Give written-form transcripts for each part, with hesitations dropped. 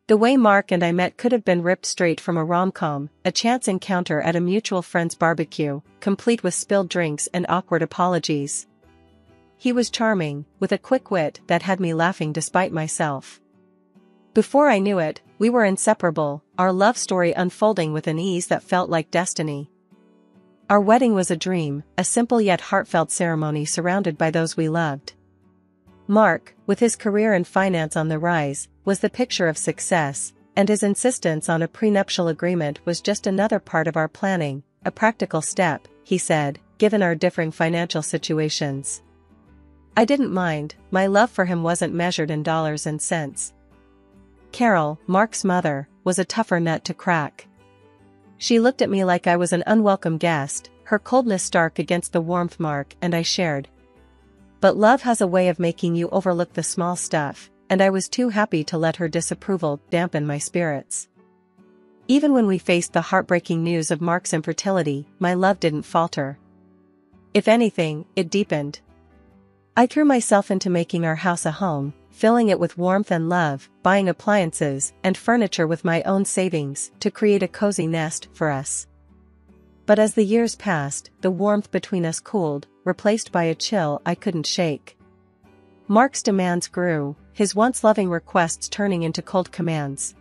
The way Mark and I met could have been ripped straight from a rom-com, a chance encounter at a mutual friend's barbecue, complete with spilled drinks and awkward apologies. He was charming, with a quick wit that had me laughing despite myself. Before I knew it, we were inseparable, our love story unfolding with an ease that felt like destiny. Our wedding was a dream, a simple yet heartfelt ceremony surrounded by those we loved. Mark, with his career and finance on the rise, was the picture of success, and his insistence on a prenuptial agreement was just another part of our planning, a practical step, he said, given our differing financial situations. I didn't mind, my love for him wasn't measured in dollars and cents. Carol, Mark's mother, was a tougher nut to crack. She looked at me like I was an unwelcome guest, her coldness stark against the warmth Mark and I shared. But love has a way of making you overlook the small stuff, and I was too happy to let her disapproval dampen my spirits. Even when we faced the heartbreaking news of Mark's infertility, my love didn't falter. If anything, it deepened. I threw myself into making our house a home, filling it with warmth and love, buying appliances and furniture with my own savings to create a cozy nest for us. But as the years passed, the warmth between us cooled, replaced by a chill I couldn't shake. Mark's demands grew, his once loving requests turning into cold commands.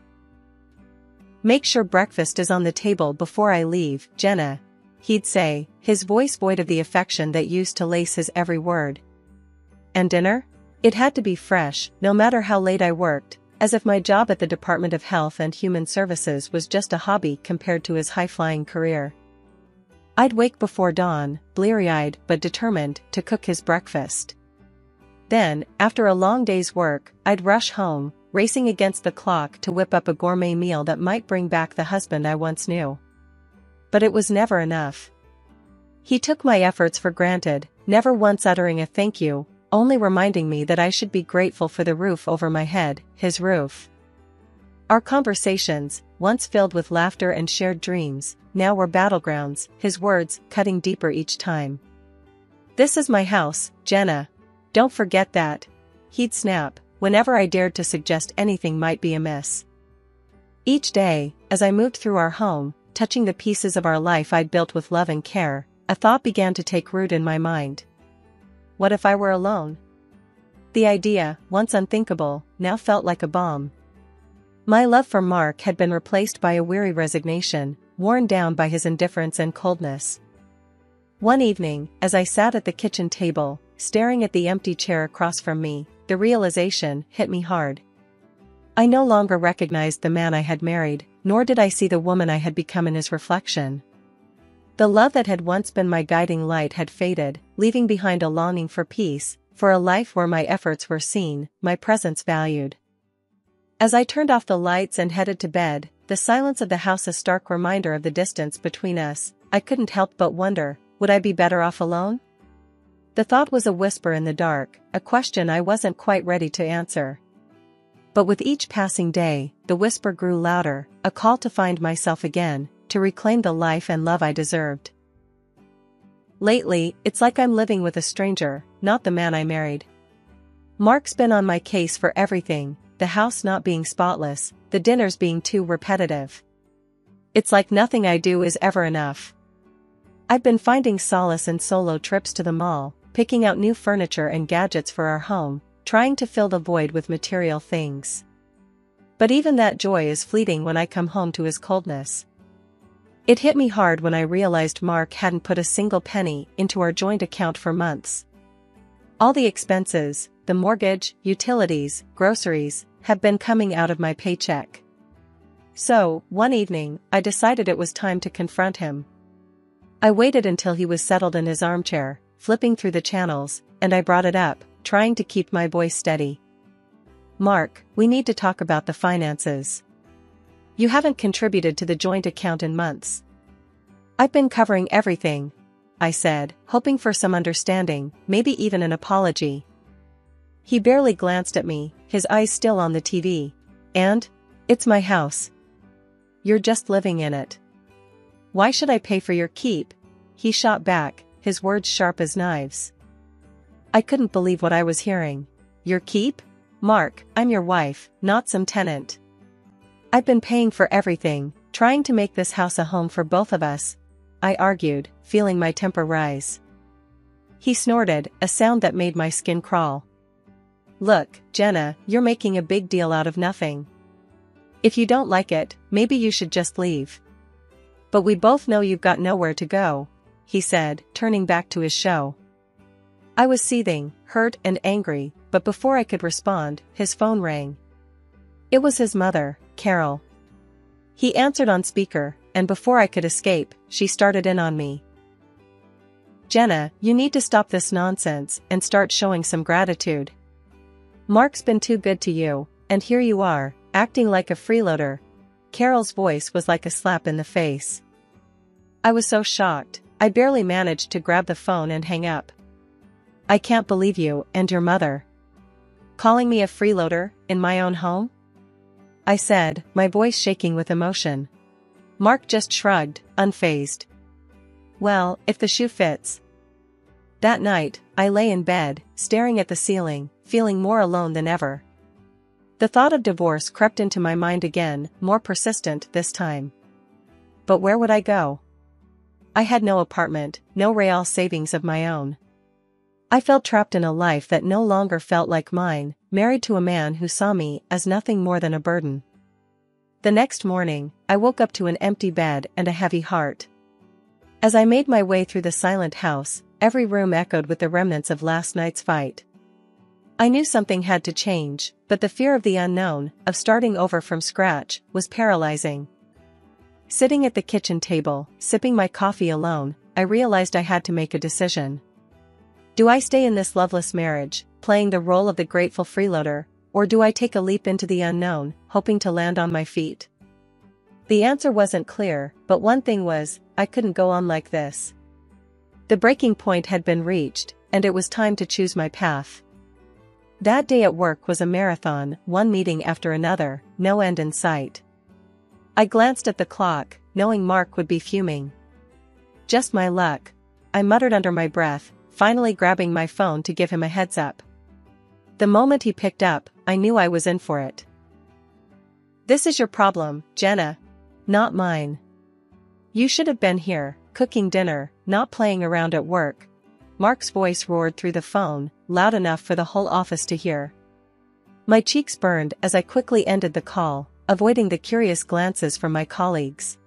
"Make sure breakfast is on the table before I leave, Jenna," he'd say, his voice void of the affection that used to lace his every word. And dinner? It had to be fresh, no matter how late I worked, as if my job at the Department of Health and Human Services was just a hobby compared to his high-flying career. I'd wake before dawn, bleary-eyed but determined to cook his breakfast. Then, after a long day's work, I'd rush home, racing against the clock to whip up a gourmet meal that might bring back the husband I once knew. But it was never enough. He took my efforts for granted, never once uttering a thank you, only reminding me that I should be grateful for the roof over my head, his roof. Our conversations, once filled with laughter and shared dreams, now were battlegrounds, his words cutting deeper each time. "This is my house, Jenna. Don't forget that," he'd snap, whenever I dared to suggest anything might be amiss. Each day, as I moved through our home, touching the pieces of our life I'd built with love and care, a thought began to take root in my mind. What if I were alone? The idea, once unthinkable, now felt like a bomb. My love for Mark had been replaced by a weary resignation, worn down by his indifference and coldness. One evening, as I sat at the kitchen table, staring at the empty chair across from me, the realization hit me hard. I no longer recognized the man I had married, nor did I see the woman I had become in his reflection. The love that had once been my guiding light had faded, leaving behind a longing for peace, for a life where my efforts were seen, my presence valued. As I turned off the lights and headed to bed, the silence of the house a stark reminder of the distance between us, I couldn't help but wonder, would I be better off alone? The thought was a whisper in the dark, a question I wasn't quite ready to answer. But with each passing day, the whisper grew louder, a call to find myself again, to reclaim the life and love I deserved. Lately, it's like I'm living with a stranger, not the man I married. Mark's been on my case for everything, the house not being spotless, the dinners being too repetitive. It's like nothing I do is ever enough. I've been finding solace in solo trips to the mall, picking out new furniture and gadgets for our home, trying to fill the void with material things. But even that joy is fleeting when I come home to his coldness. It hit me hard when I realized Mark hadn't put a single penny into our joint account for months. All the expenses, the mortgage, utilities, groceries, have been coming out of my paycheck. So, one evening, I decided it was time to confront him. I waited until he was settled in his armchair, flipping through the channels, and I brought it up, trying to keep my voice steady. "Mark, we need to talk about the finances. You haven't contributed to the joint account in months." "I've been covering everything," I said, hoping for some understanding, maybe even an apology. He barely glanced at me, his eyes still on the TV. "And? It's my house. You're just living in it. Why should I pay for your keep?" He shot back, his words sharp as knives. I couldn't believe what I was hearing. "Your keep? Mark, I'm your wife, not some tenant." I've been paying for everything, trying to make this house a home for both of us, I argued, feeling my temper rise. He snorted, a sound that made my skin crawl. Look, Jenna, you're making a big deal out of nothing. If you don't like it, maybe you should just leave. But we both know you've got nowhere to go, he said, turning back to his show. I was seething, hurt and angry, but before I could respond, his phone rang. It was his mother, Carol. He answered on speaker, and before I could escape, she started in on me. Jenna, you need to stop this nonsense and start showing some gratitude. Mark's been too good to you, and here you are, acting like a freeloader. Carol's voice was like a slap in the face. I was so shocked, I barely managed to grab the phone and hang up. I can't believe you and your mother calling me a freeloader in my own home? I said, my voice shaking with emotion. Mark just shrugged, unfazed. Well, if the shoe fits. That night, I lay in bed, staring at the ceiling, feeling more alone than ever. The thought of divorce crept into my mind again, more persistent this time. But where would I go? I had no apartment, no real savings of my own. I felt trapped in a life that no longer felt like mine, married to a man who saw me as nothing more than a burden. The next morning, I woke up to an empty bed and a heavy heart. As I made my way through the silent house, every room echoed with the remnants of last night's fight. I knew something had to change, but the fear of the unknown, of starting over from scratch, was paralyzing. Sitting at the kitchen table, sipping my coffee alone, I realized I had to make a decision. Do I stay in this loveless marriage, playing the role of the grateful freeloader, or do I take a leap into the unknown, hoping to land on my feet? The answer wasn't clear, but one thing was, I couldn't go on like this. The breaking point had been reached, and it was time to choose my path. That day at work was a marathon, one meeting after another, no end in sight. I glanced at the clock, knowing Mark would be fuming. Just my luck, I muttered under my breath, finally grabbing my phone to give him a heads up. The moment he picked up, I knew I was in for it. This is your problem, Jenna. Not mine. You should have been here, cooking dinner, not playing around at work. Mark's voice roared through the phone, loud enough for the whole office to hear. My cheeks burned as I quickly ended the call, avoiding the curious glances from my colleagues.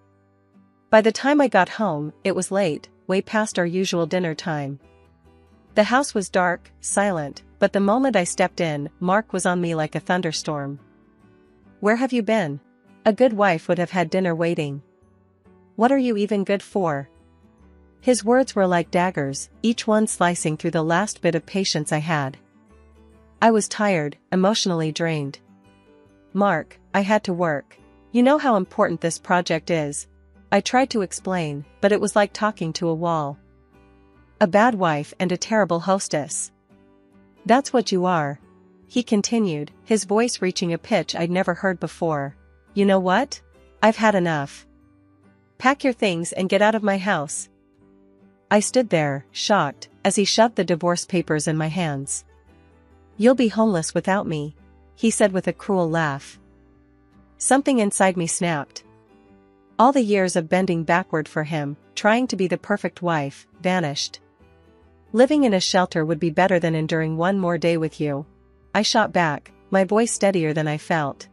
By the time I got home, it was late, way past our usual dinner time. The house was dark, silent, but the moment I stepped in, Mark was on me like a thunderstorm. Where have you been? A good wife would have had dinner waiting. What are you even good for? His words were like daggers, each one slicing through the last bit of patience I had. I was tired, emotionally drained. Mark, I had to work. You know how important this project is. I tried to explain, but it was like talking to a wall. A bad wife and a terrible hostess. That's what you are. He continued, his voice reaching a pitch I'd never heard before. You know what? I've had enough. Pack your things and get out of my house. I stood there, shocked, as he shoved the divorce papers in my hands. You'll be homeless without me, he said with a cruel laugh. Something inside me snapped. All the years of bending backward for him, trying to be the perfect wife, vanished. Living in a shelter would be better than enduring one more day with you. I shot back, my voice steadier than I felt.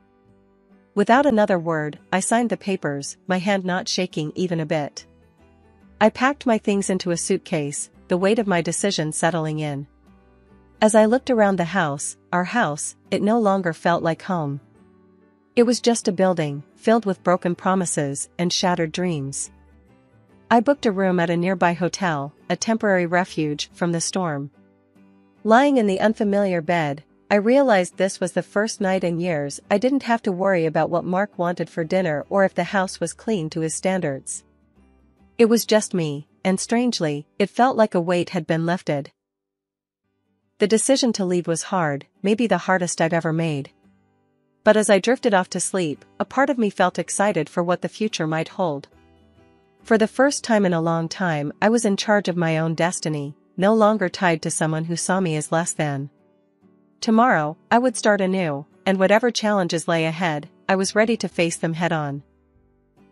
Without another word, I signed the papers, my hand not shaking even a bit. I packed my things into a suitcase, the weight of my decision settling in. As I looked around the house, our house, it no longer felt like home. It was just a building, filled with broken promises and shattered dreams. I booked a room at a nearby hotel, a temporary refuge from the storm. Lying in the unfamiliar bed, I realized this was the first night in years I didn't have to worry about what Mark wanted for dinner or if the house was clean to his standards. It was just me, and strangely, it felt like a weight had been lifted. The decision to leave was hard, maybe the hardest I'd ever made. But as I drifted off to sleep, a part of me felt excited for what the future might hold. For the first time in a long time, I was in charge of my own destiny, no longer tied to someone who saw me as less than. Tomorrow, I would start anew, and whatever challenges lay ahead, I was ready to face them head-on.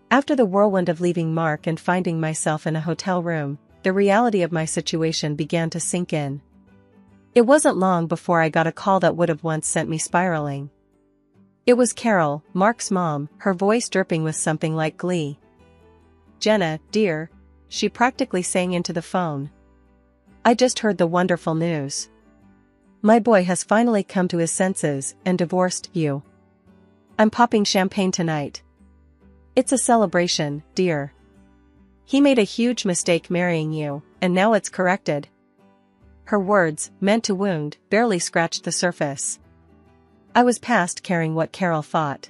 After the whirlwind of leaving Mark and finding myself in a hotel room, the reality of my situation began to sink in. It wasn't long before I got a call that would have once sent me spiraling. It was Carol, Mark's mom, her voice dripping with something like glee. "Jenna, dear," she practically sang into the phone. "I just heard the wonderful news. My boy has finally come to his senses and divorced you. I'm popping champagne tonight. It's a celebration, dear. He made a huge mistake marrying you, and now it's corrected." Her words, meant to wound, barely scratched the surface. I was past caring what Carol thought.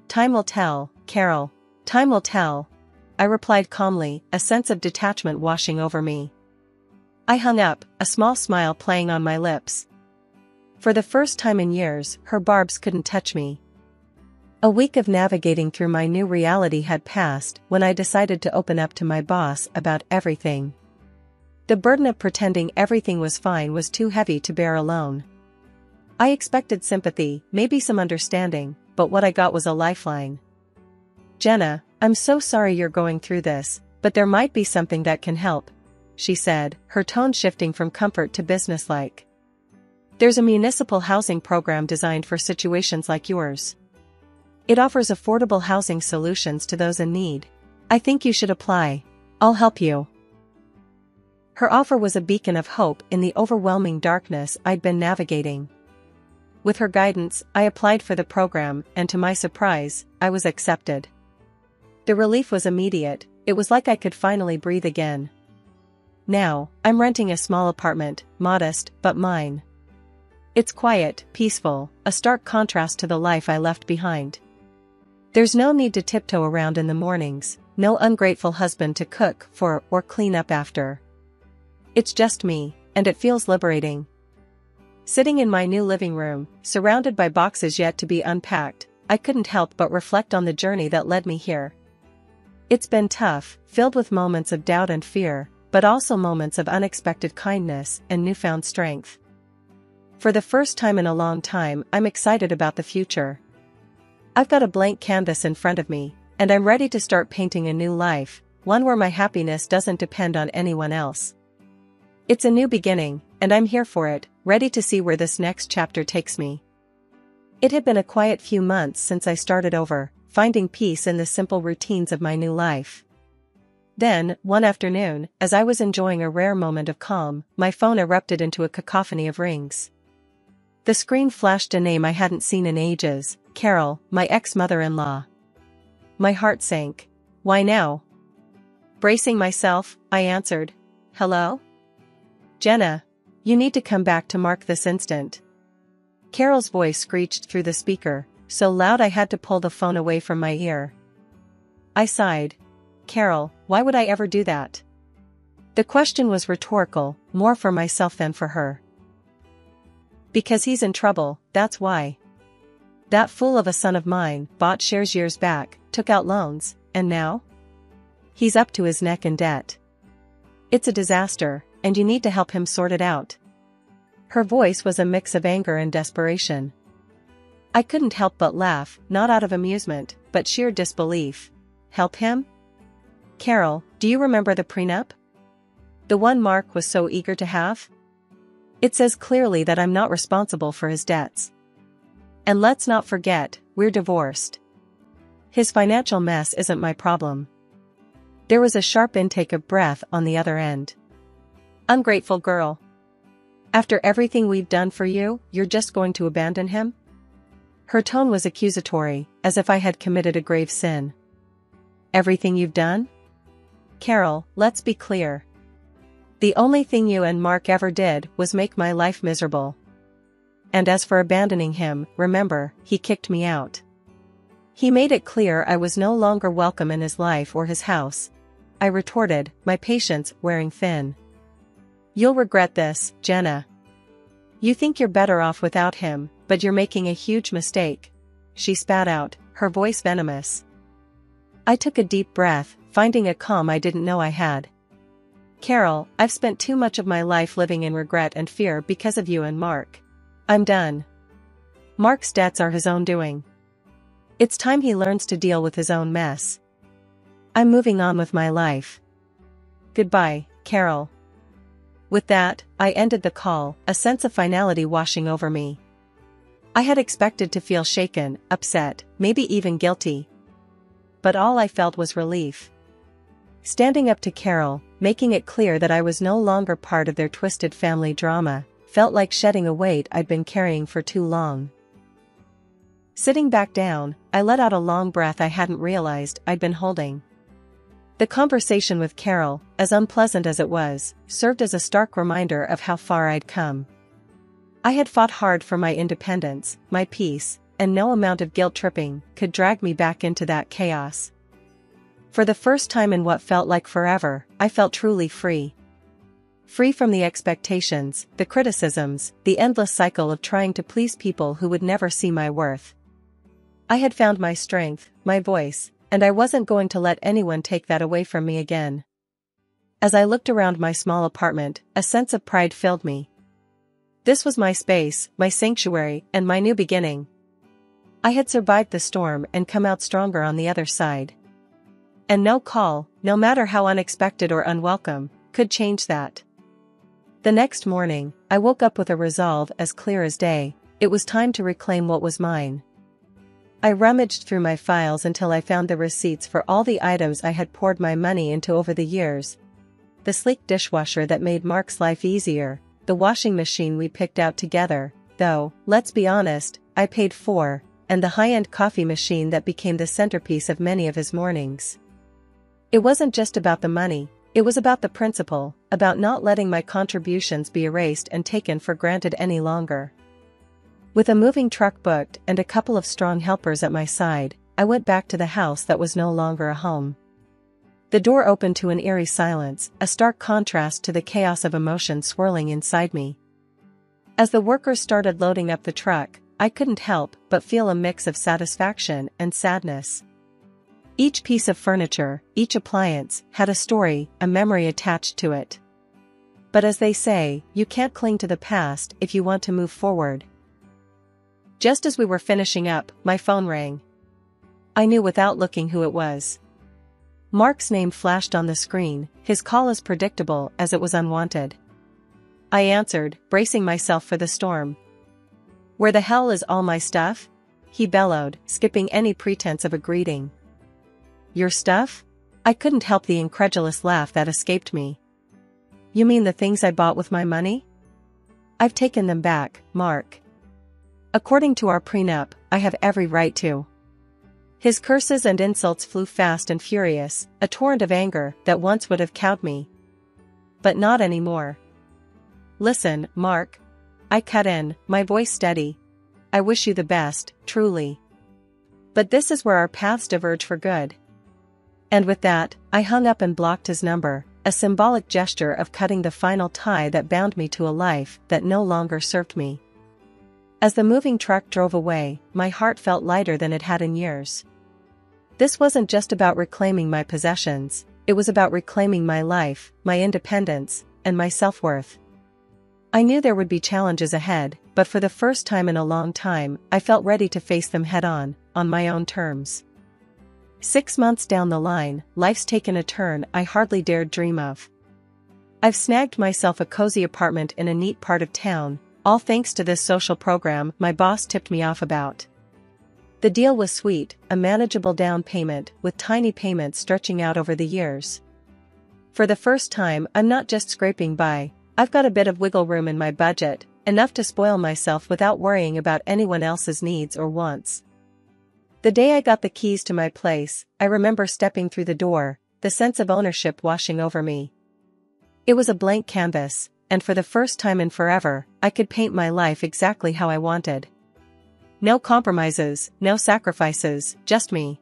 "Time will tell, Carol. Time will tell," I replied calmly, a sense of detachment washing over me. I hung up, a small smile playing on my lips. For the first time in years, her barbs couldn't touch me. A week of navigating through my new reality had passed when I decided to open up to my boss about everything. The burden of pretending everything was fine was too heavy to bear alone. I expected sympathy, maybe some understanding, but what I got was a lifeline. "Jenna, I'm so sorry you're going through this, but there might be something that can help," she said, her tone shifting from comfort to businesslike. "There's a municipal housing program designed for situations like yours. It offers affordable housing solutions to those in need. I think you should apply. I'll help you." Her offer was a beacon of hope in the overwhelming darkness I'd been navigating. With her guidance, I applied for the program, and to my surprise, I was accepted. The relief was immediate. It was like I could finally breathe again. Now, I'm renting a small apartment, modest, but mine. It's quiet, peaceful, a stark contrast to the life I left behind. There's no need to tiptoe around in the mornings, no ungrateful husband to cook for or clean up after. It's just me, and it feels liberating. Sitting in my new living room, surrounded by boxes yet to be unpacked, I couldn't help but reflect on the journey that led me here. It's been tough, filled with moments of doubt and fear, but also moments of unexpected kindness and newfound strength. For the first time in a long time, I'm excited about the future. I've got a blank canvas in front of me, and I'm ready to start painting a new life, one where my happiness doesn't depend on anyone else. It's a new beginning, and I'm here for it, ready to see where this next chapter takes me. It had been a quiet few months since I started over, finding peace in the simple routines of my new life. Then, one afternoon, as I was enjoying a rare moment of calm, my phone erupted into a cacophony of rings. The screen flashed a name I hadn't seen in ages, Carol, my ex-mother-in-law. My heart sank. "Why now?" Bracing myself, I answered, "Hello? Jenna, you need to come back to Mark this instant." Carol's voice screeched through the speaker, so loud I had to pull the phone away from my ear. I sighed. "Carol, why would I ever do that?" The question was rhetorical, more for myself than for her. "Because he's in trouble, that's why. That fool of a son of mine bought shares years back, took out loans, and now? He's up to his neck in debt. It's a disaster, and you need to help him sort it out." Her voice was a mix of anger and desperation. I couldn't help but laugh, not out of amusement, but sheer disbelief. Help him? "Carol, do you remember the prenup? The one Mark was so eager to have? It says clearly that I'm not responsible for his debts. And let's not forget, we're divorced. His financial mess isn't my problem." There was a sharp intake of breath on the other end. "Ungrateful girl. After everything we've done for you, you're just going to abandon him?" Her tone was accusatory, as if I had committed a grave sin. "Everything you've done? Carol, let's be clear. The only thing you and Mark ever did was make my life miserable. And as for abandoning him, remember, he kicked me out. He made it clear I was no longer welcome in his life or his house," I retorted, my patience wearing thin. "You'll regret this, Jenna. You think you're better off without him, but you're making a huge mistake," she spat out, her voice venomous. I took a deep breath, finding a calm I didn't know I had. "Carol, I've spent too much of my life living in regret and fear because of you and Mark. I'm done. Mark's debts are his own doing. It's time he learns to deal with his own mess. I'm moving on with my life. Goodbye, Carol. With that, I ended the call, a sense of finality washing over me. I had expected to feel shaken, upset, maybe even guilty. But all I felt was relief. Standing up to Carol, making it clear that I was no longer part of their twisted family drama, felt like shedding a weight I'd been carrying for too long. Sitting back down, I let out a long breath I hadn't realized I'd been holding. The conversation with Carol, as unpleasant as it was, served as a stark reminder of how far I'd come. I had fought hard for my independence, my peace, and no amount of guilt-tripping could drag me back into that chaos. For the first time in what felt like forever, I felt truly free. Free from the expectations, the criticisms, the endless cycle of trying to please people who would never see my worth. I had found my strength, my voice, and I wasn't going to let anyone take that away from me again. As I looked around my small apartment, a sense of pride filled me. This was my space, my sanctuary, and my new beginning. I had survived the storm and come out stronger on the other side. And no call, no matter how unexpected or unwelcome, could change that. The next morning, I woke up with a resolve as clear as day. It was time to reclaim what was mine. I rummaged through my files until I found the receipts for all the items I had poured my money into over the years. The sleek dishwasher that made Mark's life easier, the washing machine we picked out together, though, let's be honest, I paid for, and the high-end coffee machine that became the centerpiece of many of his mornings. It wasn't just about the money, it was about the principle, about not letting my contributions be erased and taken for granted any longer. With a moving truck booked and a couple of strong helpers at my side, I went back to the house that was no longer a home. The door opened to an eerie silence, a stark contrast to the chaos of emotion swirling inside me. As the workers started loading up the truck, I couldn't help but feel a mix of satisfaction and sadness. Each piece of furniture, each appliance, had a story, a memory attached to it. But as they say, you can't cling to the past if you want to move forward. Just as we were finishing up, my phone rang. I knew without looking who it was. Mark's name flashed on the screen, his call as predictable as it was unwanted. I answered, bracing myself for the storm. "Where the hell is all my stuff?" he bellowed, skipping any pretense of a greeting. "Your stuff?" I couldn't help the incredulous laugh that escaped me. "You mean the things I bought with my money?" "I've taken them back, Mark. According to our prenup, I have every right to." His curses and insults flew fast and furious, a torrent of anger that once would have cowed me. But not anymore. "Listen, Mark." I cut in, my voice steady. "I wish you the best, truly. But this is where our paths diverge for good." And with that, I hung up and blocked his number, a symbolic gesture of cutting the final tie that bound me to a life that no longer served me. As the moving truck drove away, my heart felt lighter than it had in years. This wasn't just about reclaiming my possessions, it was about reclaiming my life, my independence, and my self-worth. I knew there would be challenges ahead, but for the first time in a long time, I felt ready to face them head-on my own terms. 6 months down the line, life's taken a turn I hardly dared dream of. I've snagged myself a cozy apartment in a neat part of town, all thanks to this social program my boss tipped me off about. The deal was sweet, a manageable down payment with tiny payments stretching out over the years. For the first time, I'm not just scraping by, I've got a bit of wiggle room in my budget, enough to spoil myself without worrying about anyone else's needs or wants. The day I got the keys to my place, I remember stepping through the door, the sense of ownership washing over me. It was a blank canvas, and for the first time in forever, I could paint my life exactly how I wanted. No compromises, no sacrifices, just me.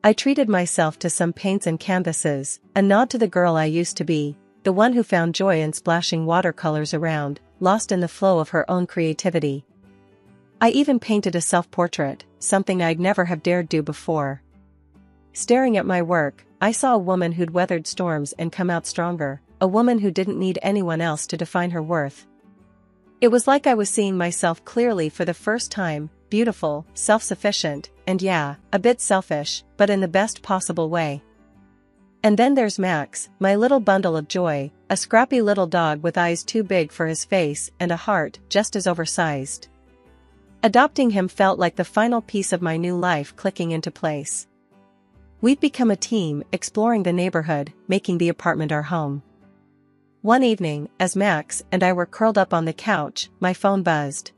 I treated myself to some paints and canvases, a nod to the girl I used to be, the one who found joy in splashing watercolors around, lost in the flow of her own creativity. I even painted a self-portrait, something I'd never have dared do before. Staring at my work, I saw a woman who'd weathered storms and come out stronger, a woman who didn't need anyone else to define her worth. It was like I was seeing myself clearly for the first time, beautiful, self-sufficient, and yeah, a bit selfish, but in the best possible way. And then there's Max, my little bundle of joy, a scrappy little dog with eyes too big for his face and a heart just as oversized. Adopting him felt like the final piece of my new life clicking into place. We'd become a team, exploring the neighborhood, making the apartment our home. One evening, as Max and I were curled up on the couch, my phone buzzed.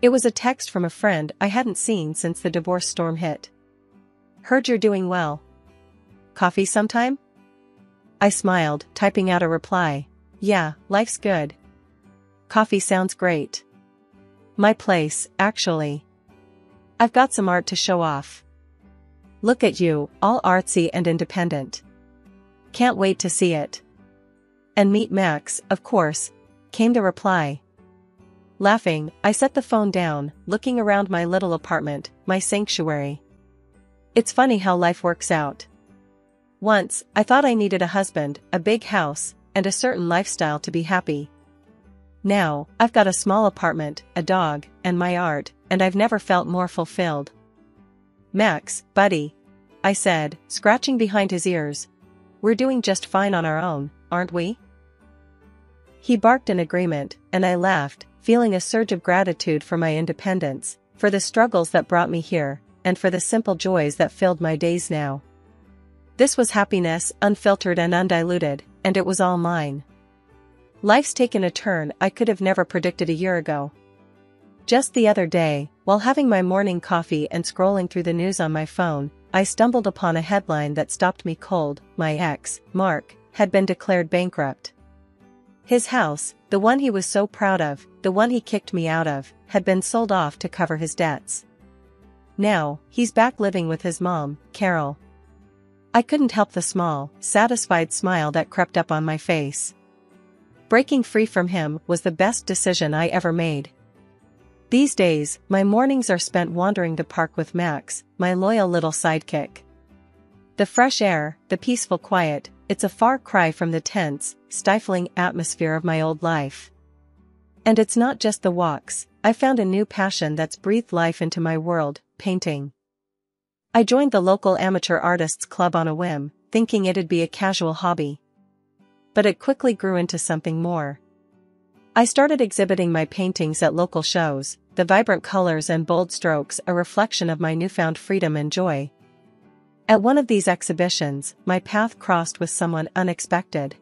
It was a text from a friend I hadn't seen since the divorce storm hit. "Heard you're doing well. Coffee sometime?" I smiled, typing out a reply. "Yeah, life's good. Coffee sounds great. My place, actually. I've got some art to show off. Look at you, all artsy and independent. Can't wait to see it. And meet Max, of course," came the reply. Laughing, I set the phone down, looking around my little apartment, my sanctuary. It's funny how life works out. Once, I thought I needed a husband, a big house, and a certain lifestyle to be happy. Now, I've got a small apartment, a dog, and my art, and I've never felt more fulfilled. "Max, buddy," I said, scratching behind his ears. "We're doing just fine on our own, aren't we?" He barked in agreement, and I laughed, feeling a surge of gratitude for my independence, for the struggles that brought me here, and for the simple joys that filled my days now. This was happiness, unfiltered and undiluted, and it was all mine. Life's taken a turn I could have never predicted a year ago. Just the other day, while having my morning coffee and scrolling through the news on my phone, I stumbled upon a headline that stopped me cold. My ex, Mark, had been declared bankrupt. His house, the one he was so proud of, the one he kicked me out of, had been sold off to cover his debts. Now, he's back living with his mom, Carol. I couldn't help the small, satisfied smile that crept up on my face. Breaking free from him was the best decision I ever made. These days, my mornings are spent wandering the park with Max, my loyal little sidekick. The fresh air, the peaceful quiet, it's a far cry from the tense, stifling atmosphere of my old life. And it's not just the walks, I found a new passion that's breathed life into my world, painting. I joined the local amateur artists club on a whim, thinking it'd be a casual hobby. But it quickly grew into something more. I started exhibiting my paintings at local shows, the vibrant colors and bold strokes a reflection of my newfound freedom and joy. At one of these exhibitions, my path crossed with someone unexpected.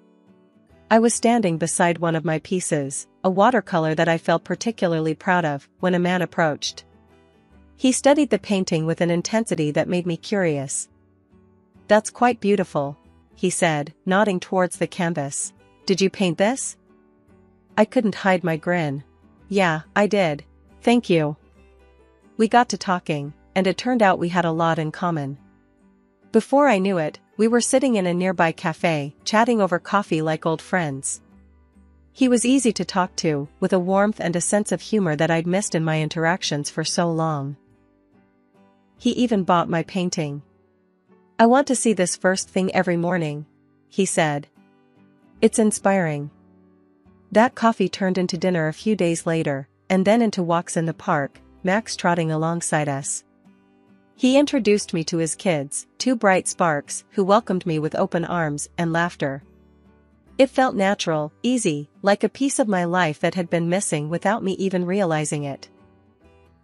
I was standing beside one of my pieces, a watercolor that I felt particularly proud of, when a man approached. He studied the painting with an intensity that made me curious. "That's quite beautiful," he said, nodding towards the canvas. "Did you paint this?" I couldn't hide my grin. "Yeah, I did. Thank you." We got to talking, and it turned out we had a lot in common. Before I knew it, we were sitting in a nearby cafe, chatting over coffee like old friends. He was easy to talk to, with a warmth and a sense of humor that I'd missed in my interactions for so long. He even bought my painting. "I want to see this first thing every morning," he said. "It's inspiring." That coffee turned into dinner a few days later, and then into walks in the park, Max trotting alongside us. He introduced me to his kids, two bright sparks, who welcomed me with open arms and laughter. It felt natural, easy, like a piece of my life that had been missing without me even realizing it.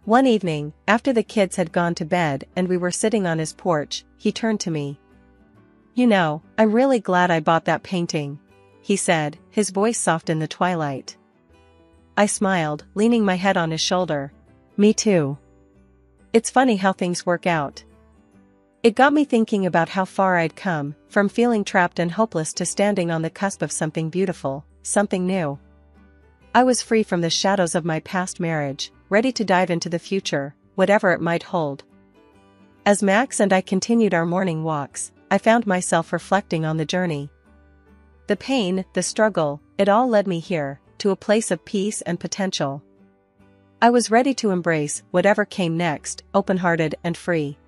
One evening, after the kids had gone to bed and we were sitting on his porch, he turned to me. "You know, I'm really glad I bought that painting," he said, his voice soft in the twilight. I smiled, leaning my head on his shoulder. "Me too. It's funny how things work out." It got me thinking about how far I'd come, from feeling trapped and hopeless to standing on the cusp of something beautiful, something new. I was free from the shadows of my past marriage, ready to dive into the future, whatever it might hold. As Max and I continued our morning walks, I found myself reflecting on the journey. The pain, the struggle, it all led me here, to a place of peace and potential. I was ready to embrace whatever came next, open-hearted and free.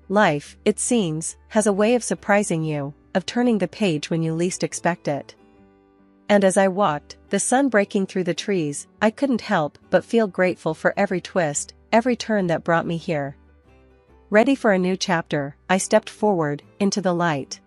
Life, it seems, has a way of surprising you, of turning the page when you least expect it. And as I walked, the sun breaking through the trees, I couldn't help but feel grateful for every twist, every turn that brought me here. Ready for a new chapter, I stepped forward, into the light.